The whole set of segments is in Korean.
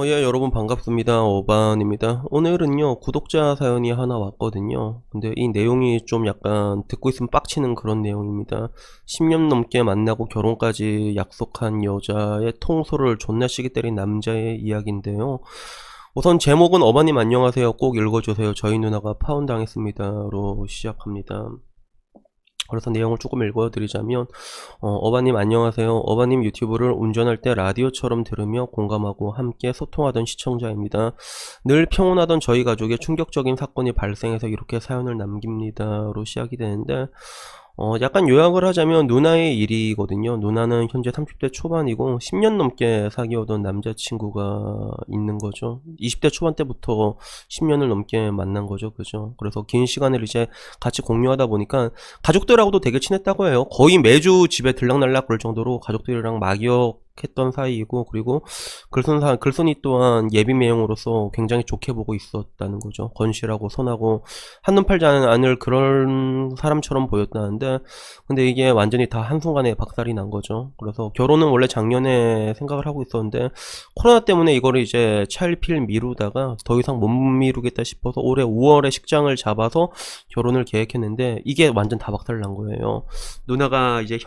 예, 여러분 반갑습니다. 어반입니다. 오늘은요, 구독자 사연이 하나 왔거든요. 근데 이 내용이 좀 약간 듣고 있으면 빡치는 그런 내용입니다. 10년 넘게 만나고 결혼까지 약속한 여자의 통수를 존나 시기 때린 남자의 이야기인데요. 우선 제목은 어바님 안녕하세요. 꼭 읽어주세요. 저희 누나가 파혼당했습니다.로 시작합니다. 그래서 내용을 조금 읽어드리자면 어바님 안녕하세요. 어바님 유튜브를 운전할 때 라디오처럼 들으며 공감하고 함께 소통하던 시청자입니다. 늘 평온하던 저희 가족에 충격적인 사건이 발생해서 이렇게 사연을 남깁니다로 시작이 되는데, 약간 요약을 하자면 누나의 일이거든요. 누나는 현재 30대 초반이고 10년 넘게 사귀어던 남자친구가 있는 거죠. 20대 초반 때부터 10년을 넘게 만난 거죠. 그죠? 그래서 긴 시간을 이제 같이 공유하다 보니까 가족들하고도 되게 친했다고 해요. 거의 매주 집에 들락날락 그럴 정도로 가족들이랑 막역했던 사이이고, 그리고 글쓴이 또한 예비매형으로서 굉장히 좋게 보고 있었다는 거죠. 건실하고 선하고 한눈 팔지 않을 그런 사람처럼 보였다는데, 근데 이게 완전히 다 한순간에 박살이 난 거죠. 그래서 결혼은 원래 작년에 생각을 하고 있었는데 코로나 때문에 이거를 이제 차일피일 미루다가 더 이상 못 미루겠다 싶어서 올해 5월에 식장을 잡아서 결혼을 계획했는데 이게 완전 다 박살 난 거예요. 누나가 이제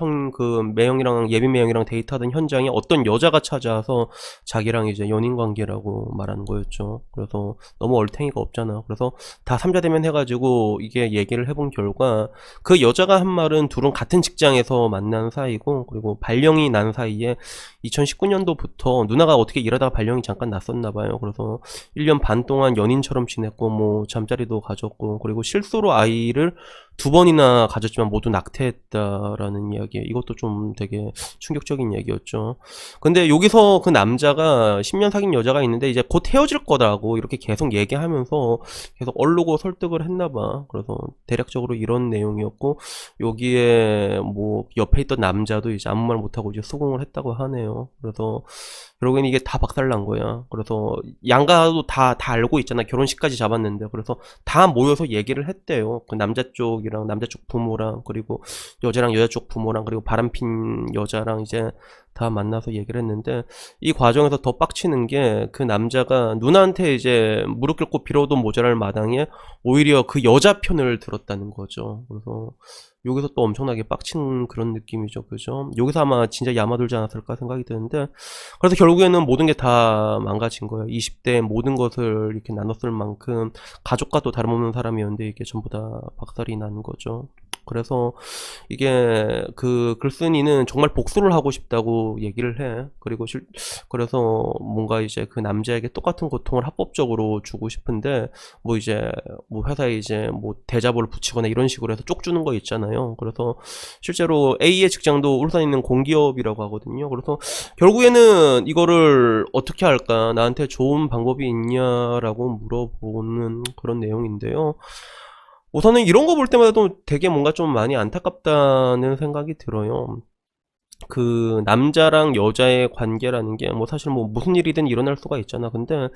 매형이랑 예비 매형이랑 데이트하던 현장에 어떤 여자가 찾아와서 자기랑 이제 연인 관계라고 말하는 거였죠. 그래서 너무 얼탱이가 없잖아. 그래서 다 삼자대면 해가지고 이게 얘기를 해본 결과 그 여자가 한 말은 둘은 같은 직장에서 만난 사이고, 그리고 발령이 난 사이에 2019년도부터 누나가 어떻게 일하다가 발령이 잠깐 났었나 봐요. 그래서 1년 반 동안 연인처럼 지냈고 뭐 잠자리도 가졌고, 그리고 실수로 아이를 2번이나 가졌지만 모두 낙태했다라는 이야기. 이것도 좀 되게 충격적인 이야기였죠. 근데 여기서 그 남자가 10년 사귄 여자가 있는데 이제 곧 헤어질 거라고 이렇게 계속 얘기하면서 계속 얼르고 설득을 했나봐. 그래서 대략적으로 이런 내용이었고, 여기에 뭐 옆에 있던 남자도 이제 아무 말 못하고 이제 수긍을 했다고 하네요. 그래서 결국엔 이게 다 박살난 거야. 그래서 양가도 다 알고 있잖아. 결혼식까지 잡았는데. 그래서 다 모여서 얘기를 했대요. 그 남자 쪽이랑 남자 쪽 부모랑, 그리고 여자랑 여자 쪽 부모랑, 그리고 바람핀 여자랑 이제 다 만나서 얘기를 했는데, 이 과정에서 더 빡치는 게 그 남자가 누나한테 이제 무릎 꿇고 빌어도 모자랄 마당에 오히려 그 여자 편을 들었다는 거죠. 그래서 여기서 또 엄청나게 빡친 그런 느낌이죠. 그죠? 여기서 아마 진짜 야마들지 않았을까 생각이 드는데, 그래서 결국에는 모든 게 다 망가진 거예요. 20대에 모든 것을 이렇게 나눴을 만큼 가족과도 다름없는 사람이었는데 이게 전부 다 박살이 나는 거죠. 그래서 이게 그 글쓴이는 정말 복수를 하고 싶다고 얘기를 해. 그래서 뭔가 이제 그 남자에게 똑같은 고통을 합법적으로 주고 싶은데, 뭐 이제 뭐 회사에 이제 뭐 대자보를 붙이거나 이런 식으로 해서 쪽 주는 거 있잖아요. 그래서 실제로 A의 직장도 울산에 있는 공기업이라고 하거든요. 그래서 결국에는 이거를 어떻게 할까, 나한테 좋은 방법이 있냐라고 물어보는 그런 내용인데요. 우선은 이런 거 볼 때마다도 되게 뭔가 좀 많이 안타깝다는 생각이 들어요. 그 남자랑 여자의 관계라는 게 뭐 사실 뭐 무슨 일이든 일어날 수가 있잖아. 근데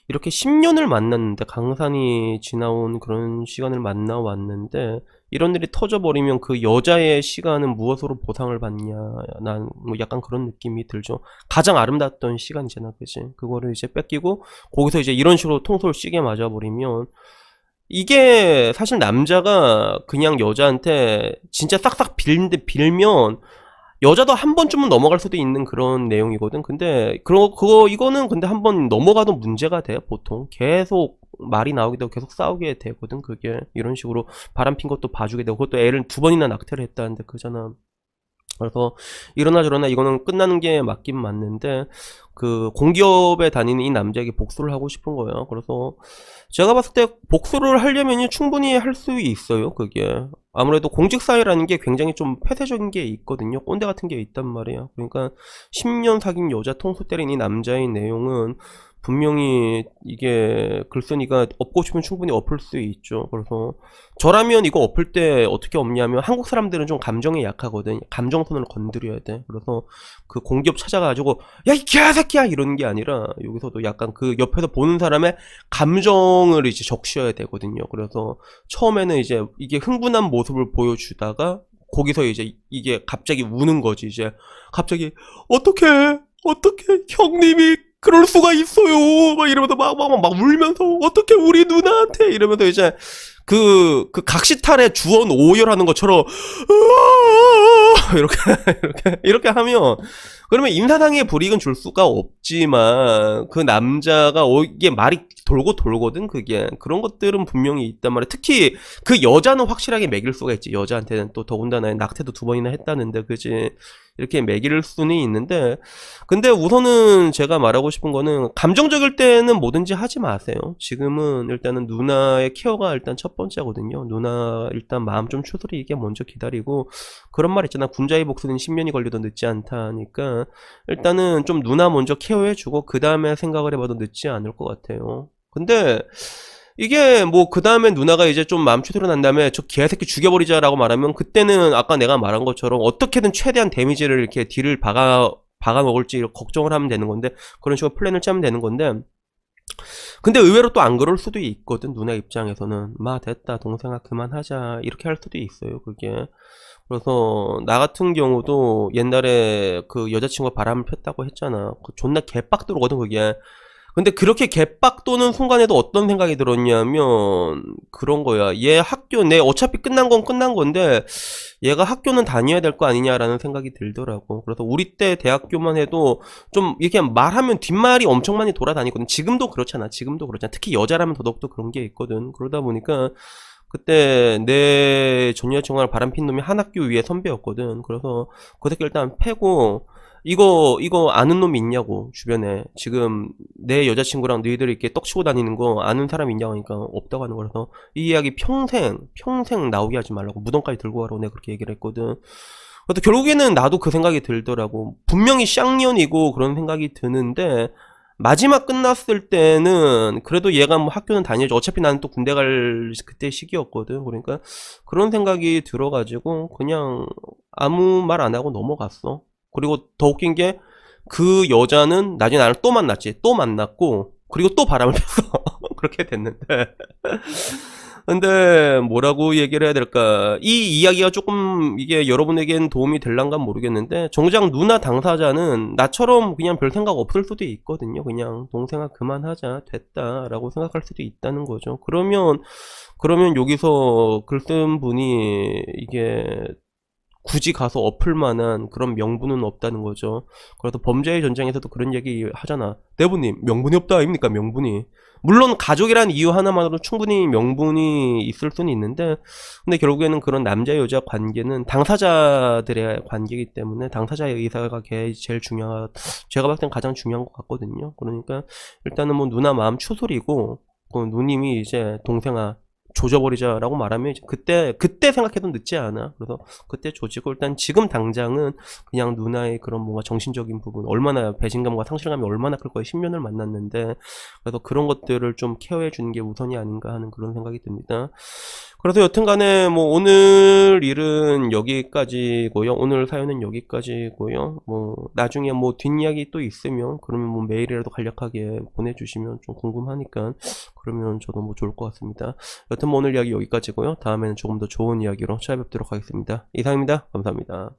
이렇게 10년을 만났는데, 강산이 지나온 그런 시간을 만나왔는데 이런 일이 터져버리면 그 여자의 시간은 무엇으로 보상을 받냐, 난 뭐 약간 그런 느낌이 들죠. 가장 아름다웠던 시간이잖아. 그치? 그거를 이제 뺏기고 거기서 이제 이런 식으로 통솔 시계 맞아버리면, 이게 사실 남자가 그냥 여자한테 진짜 싹싹 빌는데 빌면 여자도 한 번쯤은 넘어갈 수도 있는 그런 내용이거든. 근데 이거는 근데 한 번 넘어가도 문제가 돼. 보통 계속 말이 나오게 되고 계속 싸우게 되거든. 그게 이런 식으로 바람핀 것도 봐주게 되고, 그것도 애를 2번이나 낙태를 했다는데 그잖아. 그래서 이러나 저러나 이거는 끝나는 게 맞긴 맞는데, 그 공기업에 다니는 이 남자에게 복수를 하고 싶은 거예요. 그래서 제가 봤을 때 복수를 하려면 충분히 할 수 있어요. 그게 아무래도 공직사회라는 게 굉장히 좀 폐쇄적인 게 있거든요. 꼰대 같은 게 있단 말이야. 그러니까 10년 사귄 여자 통수 때린 이 남자의 내용은 분명히 이게 글쓴이가 엎고 싶으면 충분히 엎을 수 있죠. 그래서 저라면 이거 엎을 때 어떻게 엎냐면, 한국 사람들은 좀 감정에 약하거든. 감정선을 건드려야 돼. 그래서 그 공기업 찾아가지고 야 이 개새끼야 이러는 게 아니라, 여기서도 약간 그 옆에서 보는 사람의 감정을 이제 적셔야 되거든요. 그래서 처음에는 이제 이게 흥분한 모습을 보여주다가 거기서 이제 이게 갑자기 우는 거지. 이제 갑자기 어떻게 형님이 그럴 수가 있어요. 막 이러면서 막 울면서 어떻게 우리 누나한테 이러면서 이제 그 각시탈의 주원 오열하는 것처럼 이렇게 이렇게 하면 그러면 임사상의 불이익은 줄 수가 없지만 그 남자가 이게 말이 돌고 돌거든 그게 그런 것들은 분명히 있단 말이야. 특히 그 여자는 확실하게 매길 수가 있지. 여자한테는 또 더군다나 낙태도 2번이나 했다는데 그지 이렇게 매길 수는 있는데 근데 우선은 제가 말하고 싶은 거는 감정적일 때는 뭐든지 하지 마세요. 지금은 일단은 누나의 케어가 일단 첫 번째거든요. 누나 일단 마음 좀 추스리게 먼저 기다리고 그런 말 있잖아. 군자의 복수는 10년이 걸려도 늦지 않다 하니까 일단은 좀 누나 먼저 케어해주고 그 다음에 생각을 해봐도 늦지 않을 것 같아요. 근데 이게 뭐 그 다음에 누나가 이제 좀 마음 추스려 난 다음에 저 개새끼 죽여버리자라고 말하면 그때는 아까 내가 말한 것처럼 어떻게든 최대한 데미지를 이렇게 딜을 박아 먹을지 걱정을 하면 되는 건데 그런 식으로 플랜을 짜면 되는 건데 근데 의외로 또 안 그럴 수도 있거든. 누나 입장에서는 마 됐다 동생아 그만하자 이렇게 할 수도 있어요 그게. 그래서 나 같은 경우도 옛날에 그 여자친구가 바람을 폈다고 했잖아. 그 존나 개빡 들어거든 그게. 근데 그렇게 개빡 도는 순간에도 어떤 생각이 들었냐면 그런 거야. 얘 학교 내 어차피 끝난 건 끝난 건데 얘가 학교는 다녀야 될 거 아니냐라는 생각이 들더라고. 그래서 우리 때 대학교만 해도 좀 이렇게 말하면 뒷말이 엄청 많이 돌아다니거든. 지금도 그렇잖아. 지금도 그렇잖아. 특히 여자라면 더더욱더 그런 게 있거든. 그러다 보니까 그때 내 전 여자친구랑 바람핀 놈이 한 학교 위에 선배였거든. 그래서 그 새끼 일단 패고 이거 아는 놈이 있냐고 주변에 지금 내 여자친구랑 너희들이 이렇게 떡치고 다니는 거 아는 사람 있냐고 하니까 없다고 하는 거라서 이 이야기 평생 나오게 하지 말라고 무덤까지 들고 가라고 내가 그렇게 얘기를 했거든. 그래서 결국에는 나도 그 생각이 들더라고. 분명히 쌍년이고 그런 생각이 드는데 마지막 끝났을 때는 그래도 얘가 뭐 학교는 다녀야지 어차피 나는 또 군대 갈 그때 시기였거든. 그러니까 그런 생각이 들어가지고 그냥 아무 말 안 하고 넘어갔어. 그리고 더 웃긴 게 그 여자는 나중에 나를 또 만났지. 또 만났고 그리고 또 바람을 폈어. 그렇게 됐는데 근데 뭐라고 얘기를 해야 될까? 이 이야기가 조금 이게 여러분에겐 도움이 될란가 모르겠는데 정작 누나 당사자는 나처럼 그냥 별 생각 없을 수도 있거든요. 그냥 동생아 그만하자 됐다라고 생각할 수도 있다는 거죠. 그러면 여기서 글 쓴 분이 이게 굳이 가서 엎을 만한 그런 명분은 없다는 거죠. 그래서 범죄의 전쟁에서도 그런 얘기 하잖아. 대부님 명분이 없다 아닙니까? 명분이. 물론 가족이란 이유 하나만으로 충분히 명분이 있을 수는 있는데 근데 결국에는 그런 남자 여자 관계는 당사자들의 관계이기 때문에 당사자의 의사가 제일 중요한 제가 봤을 땐 가장 중요한 것 같거든요. 그러니까 일단은 뭐 누나 마음 추스리고 그 누님이 이제 동생아 조져버리자라고 말하면 이제 그때 생각해도 늦지 않아. 그래서 그때 조지고 일단 지금 당장은 그냥 누나의 그런 뭔가 정신적인 부분 얼마나 배신감과 상실감이 얼마나 클 거야. 10년을 만났는데 그래서 그런 것들을 좀 케어해 주는 게 우선이 아닌가 하는 그런 생각이 듭니다. 그래서 여튼간에 뭐 오늘 일은 여기까지고요. 오늘 사연은 여기까지고요. 뭐 나중에 뭐 뒷이야기 또 있으면 그러면 뭐 메일이라도 간략하게 보내주시면 좀 궁금하니까 그러면 저도 뭐 좋을 것 같습니다. 여튼 뭐 오늘 이야기 여기까지고요. 다음에는 조금 더 좋은 이야기로 찾아뵙도록 하겠습니다. 이상입니다. 감사합니다.